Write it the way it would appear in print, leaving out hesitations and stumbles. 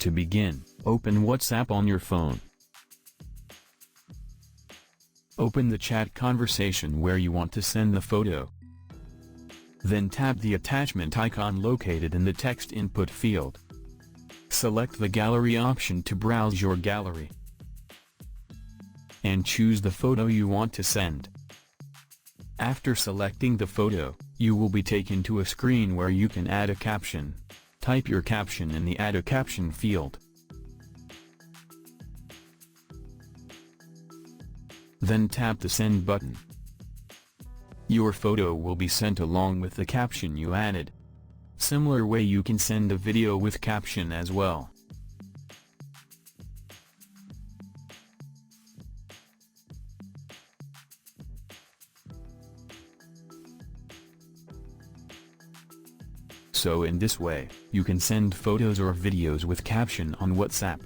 To begin, open WhatsApp on your phone. Open the chat conversation where you want to send the photo. Then tap the attachment icon located in the text input field. Select the gallery option to browse your gallery. And choose the photo you want to send. After selecting the photo, you will be taken to a screen where you can add a caption. Type your caption in the Add a Caption field. Then tap the Send button. Your photo will be sent along with the caption you added. Similar way you can send a video with caption as well. So in this way, you can send photos or videos with caption on WhatsApp.